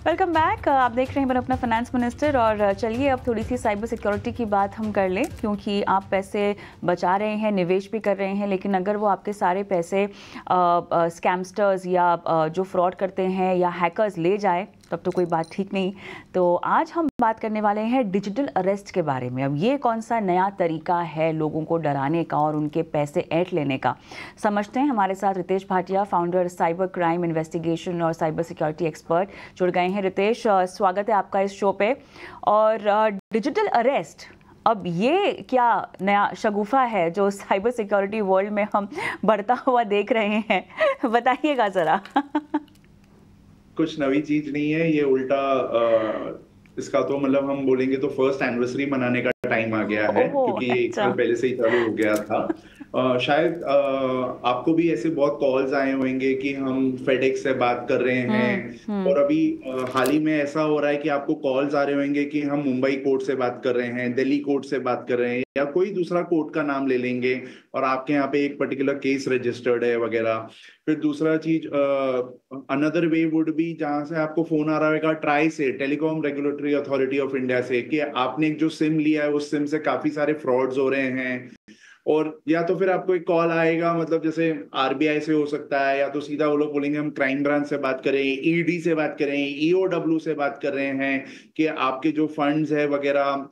Welcome back. आप देख रहे हैं बन अपना फाइनेंस मिनिस्टर। और चलिए अब थोड़ी सी साइबर सिक्योरिटी की बात हम कर लें, क्योंकि आप पैसे बचा रहे हैं, निवेश भी कर रहे हैं, लेकिन अगर वो आपके सारे पैसे स्कैमस्टर्स या जो फ्रॉड करते हैं या हैकर्स ले जाए तब तो कोई बात ठीक नहीं। तो आज हम बात करने वाले हैं डिजिटल अरेस्ट के बारे में। अब ये कौन सा नया तरीका है लोगों को डराने का और उनके पैसे ऐंठ लेने का, समझते हैं। हमारे साथ Ritesh Bhatia, founder cyber crime investigation और साइबर सिक्योरिटी एक्सपर्ट, जुड़ गए हैं। रितेश, स्वागत है आपका इस शो पे। और डिजिटल अरेस्ट, अब ये क्या नया शगुफा है जो साइबर सिक्योरिटी वर्ल्ड में हम बढ़ता हुआ देख रहे हैं, बताइएगा जरा। कुछ नई चीज नहीं है ये, उल्टा इसका तो मतलब हम बोलेंगे तो फर्स्ट एनिवर्सरी मनाने का टाइम आ गया है, क्योंकि ये 1 साल पहले से ही चालू हो गया था। शायद आपको भी ऐसे बहुत कॉल्स आए होंगे कि हम फेडेक्स से बात कर रहे हैं, और अभी हाल ही में ऐसा हो रहा है कि आपको कॉल्स आ रहे होंगे कि हम मुंबई कोर्ट से बात कर रहे हैं, दिल्ली कोर्ट से बात कर रहे हैं, या कोई दूसरा कोर्ट का नाम ले लेंगे और आपके यहाँ पे एक पर्टिकुलर केस रजिस्टर्ड है वगैरह। फिर दूसरा चीज, अनदर वे वुड बी, जहां से आपको फोन आ रहा होगा ट्राई से, telecom regulatory authority of India से, कि आपने एक जो सिम लिया है उस सिम से काफी सारे फ्रॉड्स हो रहे हैं। और या तो फिर आपको एक कॉल आएगा, मतलब जैसे आरबीआई से हो सकता है, या तो सीधा वो लोग बोलेंगे हम क्राइम ब्रांच से बात करें, ईडी से बात करें, ईओडब्ल्यू से बात कर रहे हैं कि आपके जो फंड्स है वगैरह,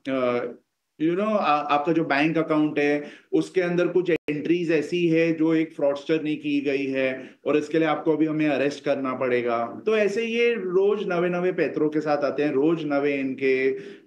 आपका जो बैंक अकाउंट है उसके अंदर कुछ एंट्रीज ऐसी है जो एक फ्रॉडस्टर ने की गई है, और इसके लिए आपको अभी हमें अरेस्ट करना पड़ेगा। तो ऐसे ये रोज नवे नवे पैतरों के साथ आते हैं, रोज नवे इनके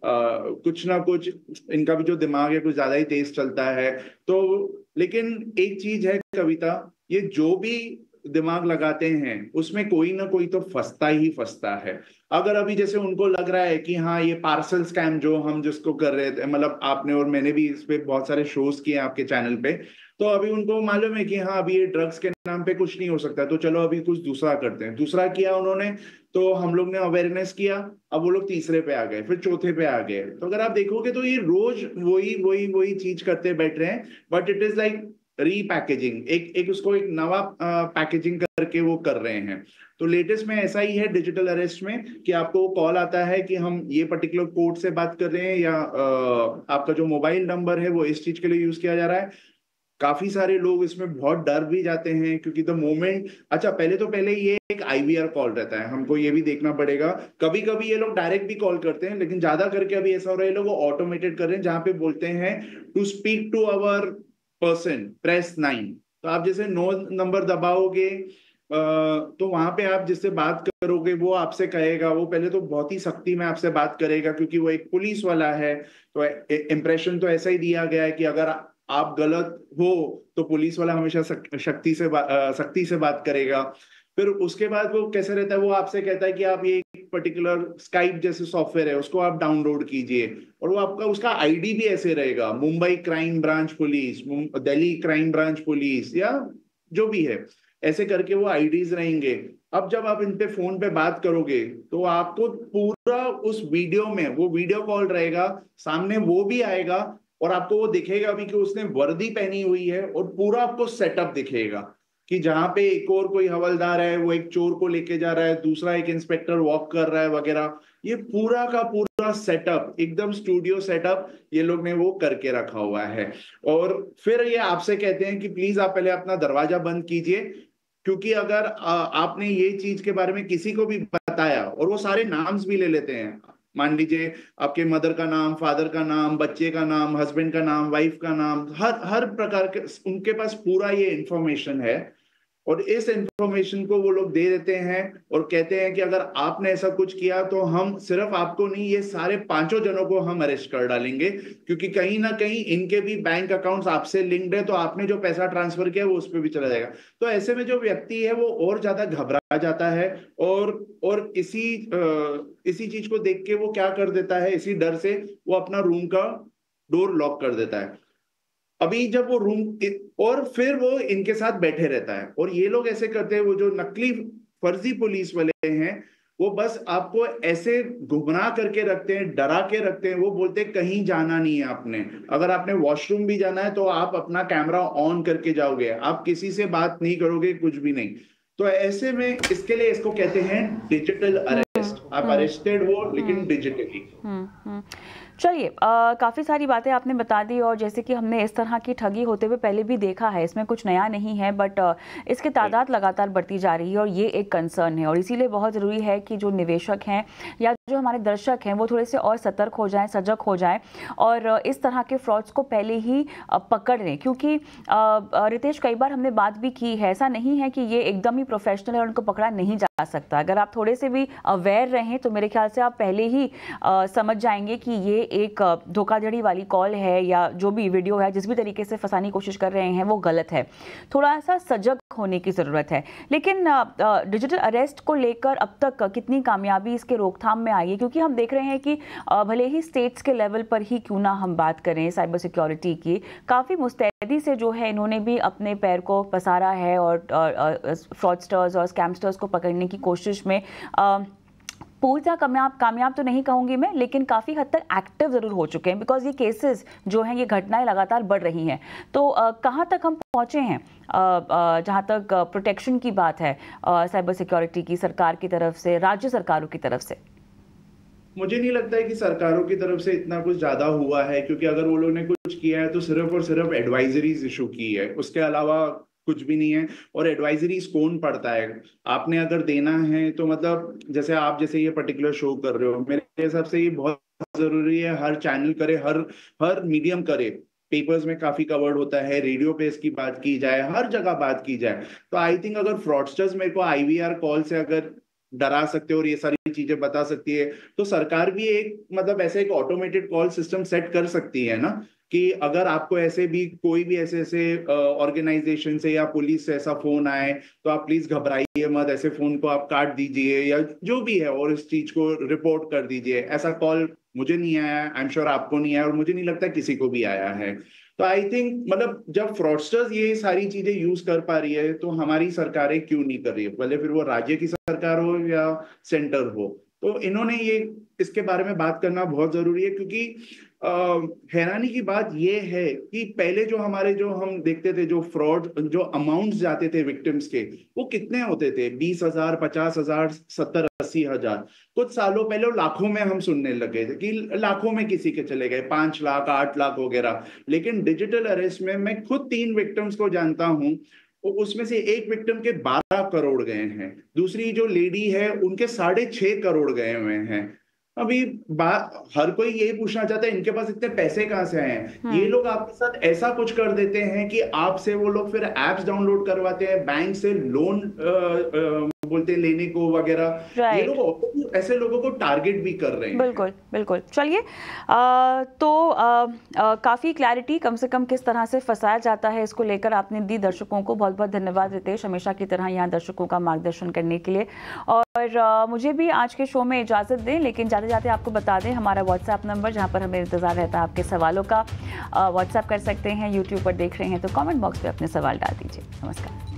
कुछ ना कुछ, इनका भी जो दिमाग है कुछ ज्यादा ही तेज चलता है। तो लेकिन एक चीज है कविता, ये जो भी दिमाग लगाते हैं उसमें कोई ना कोई तो फंसता ही फंसता है। अगर अभी जैसे उनको लग रहा है कि हाँ ये पार्सल स्कैम जो हम जिसको कर रहे थे, मतलब आपने और मैंने भी इस पे बहुत सारे शोज किए आपके चैनल पे, तो अभी उनको मालूम है कि हाँ अभी ये ड्रग्स के नाम पे कुछ नहीं हो सकता, तो चलो अभी कुछ दूसरा करते हैं। दूसरा किया उन्होंने, तो हम लोग ने अवेयरनेस किया, अब वो लोग तीसरे पे आ गए, फिर चौथे पे आ गए। तो अगर आप देखोगे तो ये रोज वही वही वही चीज करते बैठ रहे हैं, but it is like repackaging, एक उसको एक नवा पैकेजिंग करके वो कर रहे हैं। तो लेटेस्ट में ऐसा ही है डिजिटल अरेस्ट में, कि आपको कॉल आता है कि हम ये पर्टिकुलर कोड से बात कर रहे हैं, या आपका जो मोबाइल नंबर है वो इस चीज के लिए यूज किया जा रहा है। काफी सारे लोग इसमें बहुत डर भी जाते हैं, क्योंकि द मोमेंट, अच्छा पहले ये एक आईवीआर कॉल रहता है, हमको ये भी देखना पड़ेगा। कभी कभी ये लोग डायरेक्ट भी कॉल करते हैं, लेकिन ज्यादा करके अभी ऐसा हो रहा है ये लोग ऑटोमेटेड कर रहे हैं, जहां पे बोलते हैं to speak to our person press 9। तो आप जैसे 9 नंबर दबाओगे, तो वहां पे आप जिससे बात करोगे वो आपसे कहेगा, वो पहले तो बहुत ही सख्ती में आपसे बात करेगा, क्योंकि वो एक पुलिस वाला है। तो इम्प्रेशन तो ऐसा ही दिया गया है कि अगर आप गलत हो तो पुलिस वाला हमेशा सख्ती से बात करेगा। फिर उसके बाद वो कैसे रहता है, वो आपसे कहता है कि आप ये पर्टिकुलर स्काइप जैसे सॉफ्टवेयर है उसको आप डाउनलोड कीजिए, और वो आपका उसका आईडी भी ऐसे रहेगा, Mumbai crime branch police, Delhi crime branch police, या जो भी है, ऐसे करके वो आईडीज रहेंगे। अब जब आप इन पे फोन पे बात करोगे तो आपको पूरा उस वीडियो में, वो वीडियो कॉल रहेगा, सामने वो भी आएगा, और आपको वो दिखेगा भी कि उसने वर्दी पहनी हुई है, और पूरा आपको सेटअप दिखेगा कि जहां पे एक और कोई हवलदार है वो एक चोर को लेके जा रहा है, दूसरा एक इंस्पेक्टर वॉक कर रहा है वगैरह। ये पूरा का पूरा सेटअप, एकदम स्टूडियो सेटअप ये लोग ने वो करके रखा हुआ है। और फिर ये आपसे कहते हैं कि प्लीज आप पहले अपना दरवाजा बंद कीजिए, क्योंकि अगर आपने ये चीज के बारे में किसी को भी बताया, और वो सारे नाम्स भी ले लेते हैं, मान लीजिए आपके मदर का नाम, फादर का नाम, बच्चे का नाम, हस्बैंड का नाम, वाइफ का नाम, हर हर प्रकार के उनके पास पूरा ये इंफॉर्मेशन है, और इस इंफॉर्मेशन को वो लोग दे देते हैं और कहते हैं कि अगर आपने ऐसा कुछ किया तो हम सिर्फ आपको नहीं, ये सारे 5 जनों को हम अरेस्ट कर डालेंगे, क्योंकि कहीं ना कहीं इनके भी बैंक अकाउंट्स आपसे लिंक्ड है, तो आपने जो पैसा ट्रांसफर किया वो उस पर भी चला जाएगा। तो ऐसे में जो व्यक्ति है वो और ज्यादा घबरा जाता है, और इसी चीज को देख के वो क्या कर देता है, इसी डर से वो अपना रूम का डोर लॉक कर देता है। अभी जब वो रूम, और फिर वो इनके साथ बैठे रहता है, और ये लोग ऐसे करते हैं, वो जो नकली फर्जी पुलिस वाले हैं वो बस आपको ऐसे गुमराह करके रखते हैं, डरा के रखते हैं। वो बोलते हैं कहीं जाना नहीं है आपने, अगर आपने वॉशरूम भी जाना है तो आप अपना कैमरा ऑन करके जाओगे, आप किसी से बात नहीं करोगे, कुछ भी नहीं। तो ऐसे में इसके लिए इसको कहते हैं डिजिटल अरेस्ट। आप अरेस्टेड हो लेकिन डिजिटली। चलिए, काफ़ी सारी बातें आपने बता दी, और जैसे कि हमने इस तरह की ठगी होते हुए पहले भी देखा है, इसमें कुछ नया नहीं है, बट इसकी तादाद लगातार बढ़ती जा रही है और ये एक कंसर्न है। और इसीलिए बहुत ज़रूरी है कि जो निवेशक हैं या जो हमारे दर्शक हैं वो थोड़े से और सतर्क हो जाएं, सजग हो जाएं और इस तरह के फ्रॉड्स को पहले ही पकड़ लें। क्योंकि रितेश, कई बार हमने बात भी की है, ऐसा नहीं है कि ये एकदम ही प्रोफेशनल है और उनको पकड़ा नहीं जा सकता। अगर आप थोड़े से भी अवेयर रहें तो मेरे ख्याल से आप पहले ही समझ जाएंगे कि ये एक धोखाधड़ी वाली कॉल है या जो भी वीडियो है, जिस भी तरीके से फंसाने की कोशिश कर रहे हैं वो गलत है। थोड़ा सा सजग होने की ज़रूरत है। लेकिन डिजिटल अरेस्ट को लेकर अब तक कितनी कामयाबी इसके रोकथाम में आई है? क्योंकि हम देख रहे हैं कि भले ही स्टेट्स के लेवल पर ही क्यों ना हम बात करें साइबर सिक्योरिटी की, काफ़ी मुस्तैदी से जो है इन्होंने भी अपने पैर को पसारा है और फ्रॉडस्टर्स और स्कैमस्टर्स को पकड़ने की कोशिश में पूरी तरह कामयाब तो नहीं कहूँगी मैं, लेकिन काफ़ी हद तक एक्टिव ज़रूर हो चुके हैं, बिकॉज ये केसेस जो हैं, ये घटनाएं लगातार बढ़ रही हैं। तो कहाँ तक हम पहुँचे हैं जहाँ तक प्रोटेक्शन की बात है साइबर सिक्योरिटी की, सरकार की तरफ से, राज्य सरकारों की तरफ से? मुझे नहीं लगता है कि सरकारों की तरफ से इतना कुछ ज्यादा हुआ है, क्योंकि अगर वो लोगों ने कुछ किया है तो सिर्फ और सिर्फ एडवाइजरीज इशू की है, उसके अलावा कुछ भी नहीं है। और एडवाइजरीज कौन पढ़ता है? आपने अगर देना है तो मतलब जैसे ये पर्टिकुलर शो कर रहे हो, मेरे हिसाब से ये बहुत जरूरी है, हर चैनल करे, हर मीडियम करे। पेपर्स में काफी कवर्ड होता है, रेडियो पे इसकी बात की जाए, हर जगह बात की जाए। तो आई थिंक अगर फ्रॉडस्टर्स मेरे को आईवीआर कॉल से अगर डरा सकते हो और ये सारी चीजें बता सकती है, तो सरकार भी एक मतलब ऐसे एक ऑटोमेटेड कॉल सिस्टम सेट कर सकती है ना, कि अगर आपको ऐसे भी कोई भी ऐसे ऑर्गेनाइजेशन से या पुलिस से ऐसा फोन आए तो आप प्लीज घबराइए मत, ऐसे फोन को आप काट दीजिए या जो भी है और इस चीज को रिपोर्ट कर दीजिए। ऐसा कॉल मुझे नहीं आया, आई एम श्योर आपको नहीं आया, और मुझे नहीं लगता किसी को भी आया है। तो आई थिंक मतलब जब फ्रॉडस्टर्स ये सारी चीजें यूज कर पा रही है तो हमारी सरकारें क्यों नहीं कर रही है, भले फिर वो राज्य की सरकार हो या सेंटर हो। तो इन्होंने ये इसके बारे में बात करना बहुत जरूरी है, क्योंकि हैरानी की बात ये है कि पहले जो हम देखते थे जो फ्रॉड जो अमाउंट्स जाते थे विक्टिम्स के, वो कितने होते थे? 20,000, 50,000, 70-80,000। कुछ सालों पहले लाखों में हम सुनने लगे थे कि लाखों में किसी के चले गए, 5 लाख, 8 लाख वगैरह। लेकिन डिजिटल अरेस्ट में मैं खुद 3 विक्टिम्स को जानता हूं, उसमें से एक विक्टिम के 12 करोड़ गए हैं, दूसरी जो लेडी है उनके 6.5 करोड़ गए हुए हैं। अभी हर कोई यही पूछना चाहता है इनके पास इतने पैसे कहां से आए हैं? ये लोग आपके साथ ऐसा कुछ कर देते हैं कि आपसे वो लोग फिर एप्स डाउनलोड करवाते हैं, बैंक से लोन बोलते हैं लेने को वगैरह। ये लोग ऐसे लोगों को टारगेट भी कर रहे हैं। बिल्कुल बिल्कुल। चलिए, तो काफ़ी क्लैरिटी कम से कम किस तरह से फंसाया जाता है इसको लेकर आपने दी दर्शकों को। बहुत बहुत धन्यवाद रितेश, हमेशा की तरह यहाँ दर्शकों का मार्गदर्शन करने के लिए। और मुझे भी आज के शो में इजाज़त दें, लेकिन जाते जाते आपको बता दें हमारा व्हाट्सएप नंबर, जहाँ पर हमें इंतज़ार रहता है आपके सवालों का। व्हाट्सएप कर सकते हैं, यूट्यूब पर देख रहे हैं तो कमेंट बॉक्स में अपने सवाल डाल दीजिए। नमस्कार।